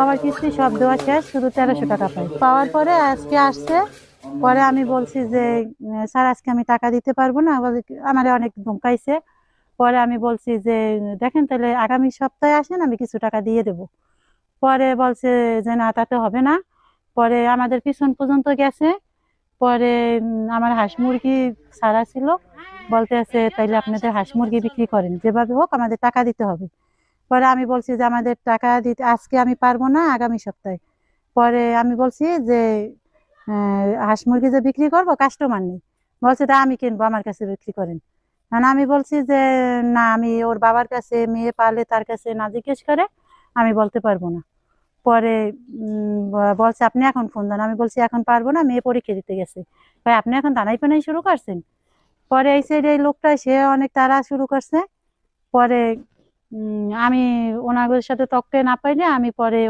বাবার কিস্তি সব দেওয়া শেষ, শুধু 1300 টাকা পাই। পাওয়ার পরে আজকে আসছে, পরে আমি বলছি যে স্যার আজকে আমি টাকা দিতে পারবো না, আমার অনেক ধমকাইছে। পরে আমি বলছি যে দেখেন তাহলে আগামী সপ্তাহে আসেন, আমি কিছু টাকা দিয়ে দেব। পরে বলছে যে না, তাতে হবে না। পরে আমাদের পিছন পর্যন্ত গেছে। পরে আমার হাঁস মুরগি ছাড়া ছিল, বলতে আছে তাইলে আপনাদের হাঁস মুরগি বিক্রি করেন, যেভাবে হোক আমাদের টাকা দিতে হবে। পরে আমি বলছি যে আমাদের টাকা দিতে আজকে আমি পারবো না, আগামী সপ্তাহে। পরে আমি বলছি যে হাঁস মুরগি যে বিক্রি করবো, কাস্টমার নেই। বলছে তা আমি কিনবো, আমার কাছে বিক্রি করেন। মানে আমি বলছি যে না, আমি ওর বাবার কাছে, মেয়ে পালে তার কাছে না জিজ্ঞেস করে আমি বলতে পারবো না। পরে বলছে আপনি এখন ফোন দেন। আমি বলছি এখন পারবো না, মেয়ে পরীক্ষা দিতে গেছে। ভাই আপনি এখন দানাই পানাই শুরু করছেন? পরে এই সাইডে এই লোকটা সে অনেক তাড়া শুরু করছে। পরে আমি ওনাদের সাথে তকতে না পাইলে আমি পরে